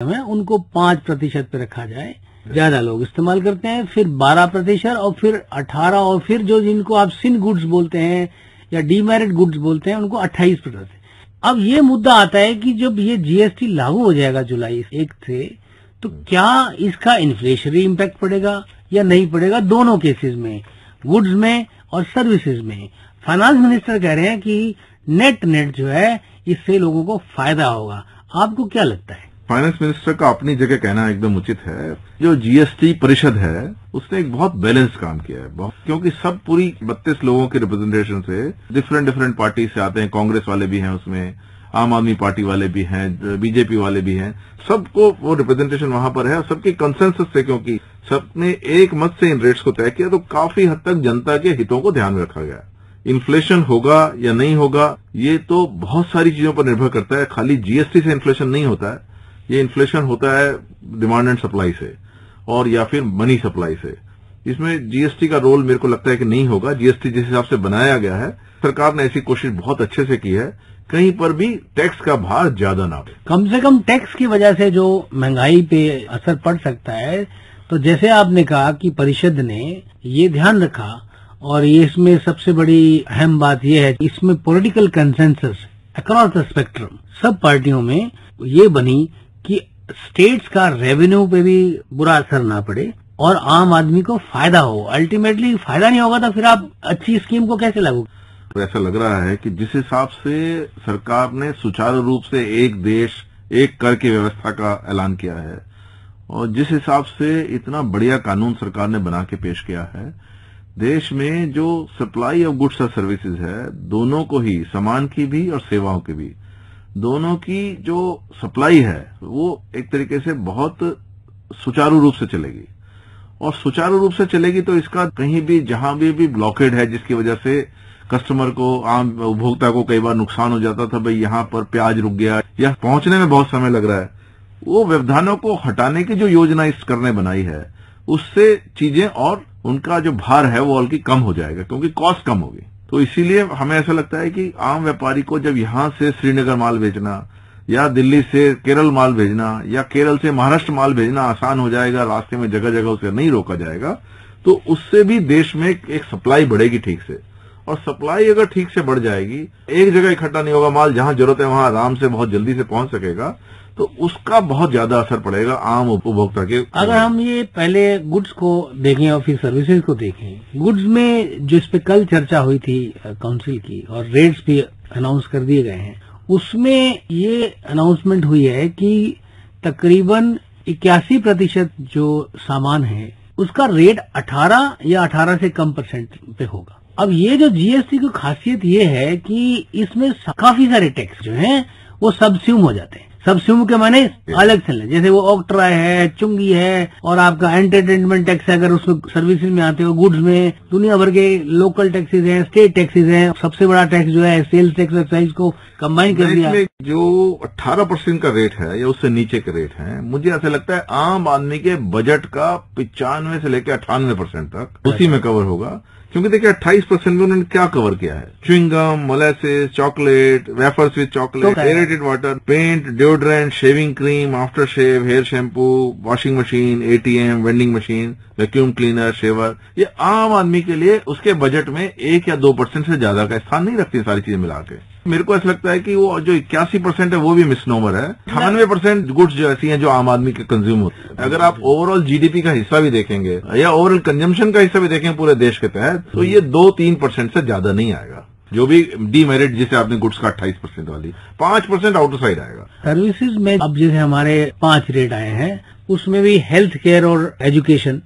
में उनको 5% पे रखा जाए। ज्यादा लोग इस्तेमाल करते हैं, फिर 12% और फिर 18 और फिर जो जिनको आप सिन गुड्स बोलते हैं या डीमेरिट गुड्स बोलते हैं उनको 28%। अब ये मुद्दा आता है कि जब ये जीएसटी लागू हो जाएगा जुलाई 1 से, तो क्या इसका इन्फ्लेशनरी इम्पैक्ट पड़ेगा या नहीं पड़ेगा, दोनों केसेस में, गुड्स में और सर्विसेज में। फाइनेंस मिनिस्टर कह रहे हैं कि नेट जो है इससे लोगों को फायदा होगा। आपको क्या लगता है? फाइनेंस मिनिस्टर का अपनी जगह कहना एकदम उचित है। जो जीएसटी परिषद है उसने एक बहुत बैलेंस काम किया है, क्योंकि सब पूरी 32 लोगों के रिप्रेजेंटेशन से डिफरेंट पार्टी से आते हैं। कांग्रेस वाले भी हैं उसमें, आम आदमी पार्टी वाले भी हैं, बीजेपी वाले भी हैं, सबको वो रिप्रेजेंटेशन वहां पर है और सबकी कंसेंसस से, क्योंकि सबने एक मत से इन रेट्स को तय किया, तो काफी हद तक जनता के हितों को ध्यान में रखा गया। इन्फ्लेशन होगा या नहीं होगा ये तो बहुत सारी चीजों पर निर्भर करता है। खाली जीएसटी से इन्फ्लेशन नहीं होता है, ये इन्फ्लेशन होता है डिमांड एंड सप्लाई से और या फिर मनी सप्लाई से। इसमें जीएसटी का रोल मेरे को लगता है कि नहीं होगा। जीएसटी जिस हिसाब से बनाया गया है, सरकार ने ऐसी कोशिश बहुत अच्छे से की है, कहीं पर भी टैक्स का भार ज्यादा ना हो। कम से कम टैक्स की वजह से जो महंगाई पे असर पड़ सकता है, तो जैसे आपने कहा कि परिषद ने ये ध्यान रखा, और ये इसमें सबसे बड़ी अहम बात यह है कि इसमें political consensus across the spectrum सब पार्टियों में ये बनी कि स्टेट्स का रेवेन्यू पे भी बुरा असर ना पड़े और आम आदमी को फायदा हो। अल्टीमेटली फायदा नहीं होगा तो फिर आप अच्छी स्कीम को कैसे लागू? तो ऐसा लग रहा है कि जिस हिसाब से सरकार ने सुचारू रूप से एक देश एक कर की व्यवस्था का ऐलान किया है और जिस हिसाब से इतना बढ़िया कानून सरकार ने बना के पेश किया है, देश में जो सप्लाई ऑफ गुड्स और सर्विसेज है, दोनों को ही, सामान की भी और सेवाओं की भी, दोनों की जो सप्लाई है वो एक तरीके से बहुत सुचारू रूप से चलेगी। और सुचारू रूप से चलेगी तो इसका कहीं भी जहां भी ब्लॉकेड है, जिसकी वजह से कस्टमर को, आम उपभोक्ता को कई बार नुकसान हो जाता था, भाई यहाँ पर प्याज रुक गया या पहुंचने में बहुत समय लग रहा है, वो व्यवधानों को हटाने की जो योजना इस करने बनाई है, उससे चीजें और उनका जो भार है वो हल्की कम हो जाएगा, क्योंकि कॉस्ट कम होगी। तो इसीलिए हमें ऐसा लगता है कि आम व्यापारी को जब यहां से श्रीनगर माल भेजना या दिल्ली से केरल माल भेजना या केरल से महाराष्ट्र माल भेजना आसान हो जाएगा, रास्ते में जगह जगह उसे नहीं रोका जाएगा, तो उससे भी देश में एक सप्लाई बढ़ेगी ठीक से। और सप्लाई अगर ठीक से बढ़ जाएगी, एक जगह इकट्ठा नहीं होगा माल, जहां जरूरत है वहां आराम से बहुत जल्दी से पहुंच सकेगा, तो उसका बहुत ज्यादा असर पड़ेगा आम उपभोक्ता के। अगर हम ये पहले गुड्स को देखें और फिर सर्विसेज को देखें, गुड्स में जो इस पे कल चर्चा हुई थी काउंसिल की और रेट्स भी अनाउंस कर दिए गए हैं, उसमें ये अनाउंसमेंट हुई है कि तकरीबन 81% जो सामान है उसका रेट 18 या 18 से कम परसेंट पे होगा। अब ये जो जीएसटी की खासियत ये है कि इसमें काफी सारे टैक्स जो हैं वो सबस्यूम हो जाते हैं। सबस्यूम के माने अलग से लें, जैसे वो ऑक्ट्रा है, चुंगी है और आपका एंटरटेनमेंट टैक्स है, अगर उसमें सर्विसेज में आते हो, गुड्स में दुनिया भर के लोकल टैक्सेस हैं, स्टेट टैक्सेस हैं, सबसे बड़ा टैक्स जो है सेल्स टैक्स, एक्साइज को कंबाइन कर दिया। जो 18% का रेट है या उससे नीचे के रेट है, मुझे ऐसा लगता है आम आदमी के बजट का 95 से लेकर 98% तक उसी में कवर होगा। क्योंकि देखिए 28% में उन्होंने क्या कवर किया है, chewing gum, molasses, chocolate, wafers with chocolate, aerated water, paint, deodorant, shaving cream, aftershave, hair shampoo, washing machine, ATM, vending machine, vacuum cleaner, shaver. ये आम आदमी के लिए उसके बजट में 1 या 2% से ज्यादा का स्थान नहीं रखती सारी चीजें मिला के। मेरे को ऐसा लगता है कि वो जो 81% है वो भी मिसनोमर है। 98% गुड्स जो ऐसी हैं जो आम आदमी के कंज्यूम होते हैं। अगर आप ओवरऑल जीडीपी का हिस्सा भी देखेंगे या ओवरऑल कंजम्पशन का हिस्सा भी देखेंगे पूरे देश के तहत, तो ये 2-3% से ज्यादा नहीं आएगा। जो भी डीमेरिट जिसे आपने गुड्स का 28% वाली, 5% आउटर साइड आएगा। सर्विसेज में अब जैसे हमारे 5 रेट आए हैं, उसमें भी हेल्थ केयर और एजुकेशन,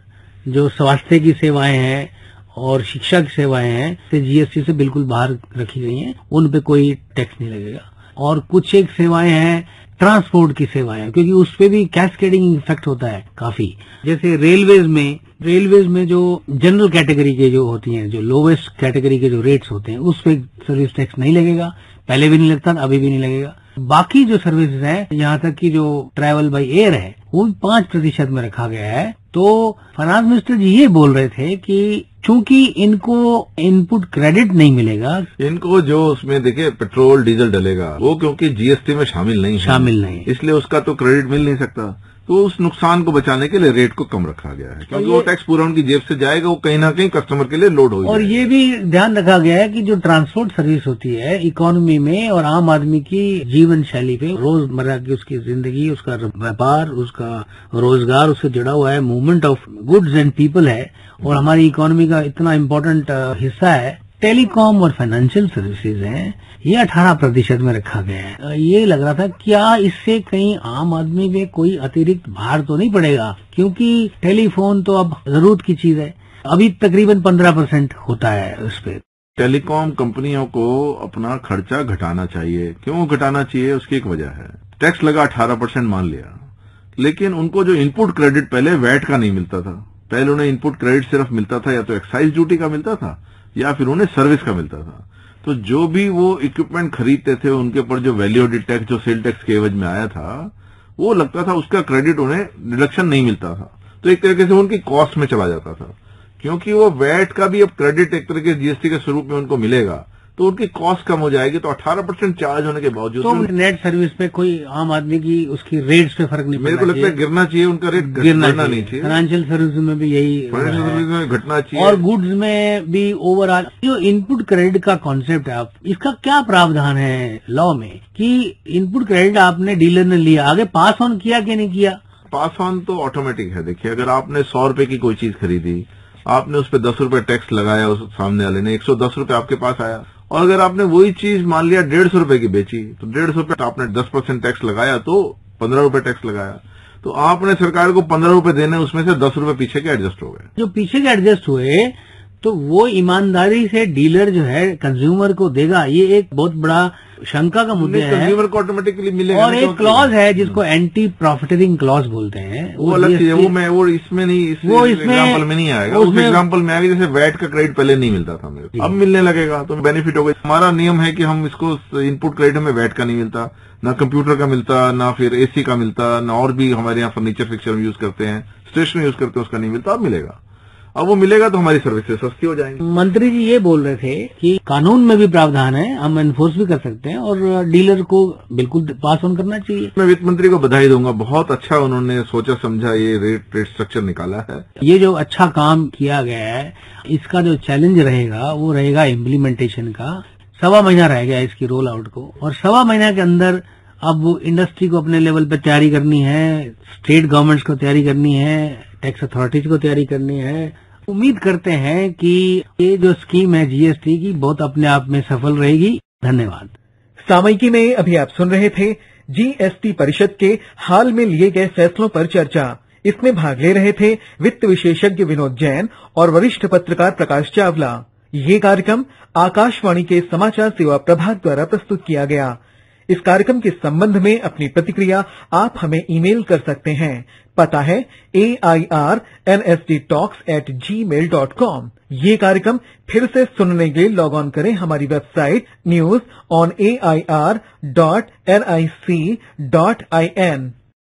जो स्वास्थ्य की सेवाएं हैं और शिक्षा की सेवाएं हैं, से जीएसटी से बिल्कुल बाहर रखी गई हैं, उन पे कोई टैक्स नहीं लगेगा। और कुछ एक सेवाएं हैं, ट्रांसपोर्ट की सेवाएं, क्योंकि उस पे भी कैस्केडिंग इफेक्ट होता है काफी। जैसे रेलवेज में जो जनरल कैटेगरी के जो होती हैं, जो लोवेस्ट कैटेगरी के जो रेट्स होते हैं, उस पे सर्विस टैक्स नहीं लगेगा, पहले भी नहीं लगता, अभी भी नहीं लगेगा। बाकी जो सर्विसेज हैं, यहाँ तक कि जो ट्रैवल बाय एयर है, वो भी 5% में रखा गया है। तो फाइनेंस मिनिस्टर जी ये बोल रहे थे कि चूंकि इनको इनपुट क्रेडिट नहीं मिलेगा, इनको जो उसमें देखिए पेट्रोल डीजल डलेगा वो क्योंकि जीएसटी में शामिल नहीं, इसलिए उसका तो क्रेडिट मिल नहीं सकता। तो उस नुकसान को बचाने के लिए रेट को कम रखा गया है, क्योंकि वो टैक्स पूरा उनकी जेब से जाएगा, वो कहीं ना कहीं कस्टमर के लिए लोड हो जाएगा। और ये भी ध्यान रखा गया है कि जो ट्रांसपोर्ट सर्विस होती है इकोनॉमी में और आम आदमी की जीवन शैली पे, रोजमर्रा की उसकी जिंदगी, उसका व्यापार, उसका रोजगार, उससे जुड़ा हुआ है, movement of goods and people है, और हमारी इकोनॉमी का इतना इम्पोर्टेंट हिस्सा है। टेलीकॉम और फाइनेंशियल सर्विसेज हैं, ये 18% में रखा गया है। ये लग रहा था क्या इससे कहीं आम आदमी पे कोई अतिरिक्त भार तो नहीं पड़ेगा, क्योंकि टेलीफोन तो अब जरूरत की चीज है। अभी तकरीबन 15% होता है उस पे। टेलीकॉम कंपनियों को अपना खर्चा घटाना चाहिए। क्यों घटाना चाहिए? उसकी एक वजह है। टैक्स लगा 18% मान लिया, लेकिन उनको जो इनपुट क्रेडिट पहले वैट का नहीं मिलता था, पहले उन्हें इनपुट क्रेडिट सिर्फ मिलता था या तो एक्साइज ड्यूटी का मिलता था या फिर उन्हें सर्विस का मिलता था। तो जो भी वो इक्विपमेंट खरीदते थे उनके ऊपर जो वैल्यू एडेड टैक्स, जो सेल टैक्स के एवज में आया था, वो लगता था, उसका क्रेडिट उन्हें डिडक्शन नहीं मिलता था। तो एक तरीके से उनकी कॉस्ट में चला जाता था, क्योंकि वो वैट का भी अब क्रेडिट एक तरीके जीएसटी के स्वरूप में उनको मिलेगा, तो उनकी कॉस्ट कम हो जाएगी। तो 18% चार्ज होने के बावजूद तो नेट सर्विस पे कोई आम आदमी की उसकी रेट्स पे फर्क नहीं पड़ना। मेरे को लगता है गिरना चाहिए, उनका रेट गिरना नहीं चाहिए। फाइनेंशियल सर्विस में भी यही, फाइनेंशियल सर्विस में घटना चाहिए, और गुड्स में भी ओवरऑल जो इनपुट क्रेडिट का कॉन्सेप्ट है, आप इसका क्या प्रावधान है लॉ में कि इनपुट क्रेडिट आपने डीलर ने लिया, आगे पास ऑन किया कि नहीं किया? पास ऑन तो ऑटोमेटिक है। देखिए, अगर आपने 100 रुपए की कोई चीज खरीदी, आपने उस पर 10 रुपए टैक्स लगाया, उस सामने वाले ने 110 रुपए आपके पास आया, और अगर आपने वही चीज मान लिया 150 रुपए की बेची, तो 150 रुपए आपने 10% टैक्स लगाया, तो 15 रुपए टैक्स लगाया, तो आपने सरकार को 15 रुपए देने, उसमें से 10 रुपए पीछे के एडजस्ट हो गए। जो पीछे के एडजस्ट हुए तो वो ईमानदारी से डीलर जो है कंज्यूमर को देगा, ये एक बहुत बड़ा शंका का मुद्दा है। कंज्यूमर को ऑटोमेटिकली मिलेगा। और एक क्लॉज है जिसको एंटी प्रॉफिटिंग क्लॉज बोलते हैं, वो अलग चीज है, वो इसमें नहीं, इसमें एग्जाम्पल में नहीं आएगा। उस एग्जाम्पल में आएगा जैसे वैट का क्रेडिट पहले नहीं मिलता था मेरे को, अब मिलने लगेगा तो बेनिफिट होगा। हमारा नियम है कि हम इसको इनपुट क्रेडिट में वैट का नहीं मिलता, ना कंप्यूटर का मिलता, ना फिर एसी का मिलता, ना और भी हमारे यहाँ फर्नीचर फिक्चर यूज करते हैं, स्टेशनरी यूज करते हैं, उसका नहीं मिलता। अब मिलेगा, अब वो मिलेगा तो हमारी सर्विसेज सस्ती हो जाएंगी। मंत्री जी ये बोल रहे थे कि कानून में भी प्रावधान है, हम एनफोर्स भी कर सकते हैं और डीलर को बिल्कुल पास ऑन करना चाहिए। मैं वित्त मंत्री को बधाई दूंगा, बहुत अच्छा उन्होंने सोचा समझा ये रेट स्ट्रक्चर निकाला है। ये जो अच्छा काम किया गया है, इसका जो चैलेंज रहेगा वो रहेगा इम्प्लीमेंटेशन का। 1.25 महीना रह गया इसकी रोल आउट को, और 1.25 महीना के अंदर अब इंडस्ट्री को अपने लेवल पे तैयारी करनी है, स्टेट गवर्नमेंट्स को तैयारी करनी है, टैक्स अथॉरिटीज को तैयारी करनी है। उम्मीद करते हैं कि ये जो स्कीम है जीएसटी की बहुत अपने आप में सफल रहेगी। धन्यवाद। सामयिकी में अभी आप सुन रहे थे जीएसटी परिषद के हाल में लिए गए फैसलों पर चर्चा। इसमें भाग ले रहे थे वित्त विशेषज्ञ विनोद जैन और वरिष्ठ पत्रकार प्रकाश चावला। ये कार्यक्रम आकाशवाणी के समाचार सेवा प्रभाग द्वारा प्रस्तुत किया गया। इस कार्यक्रम के संबंध में अपनी प्रतिक्रिया आप हमें ईमेल कर सकते हैं। पता है airnsdtalks@gmail.com। ये कार्यक्रम फिर से सुनने के लिए लॉग ऑन करें हमारी वेबसाइट news on air.nic.in।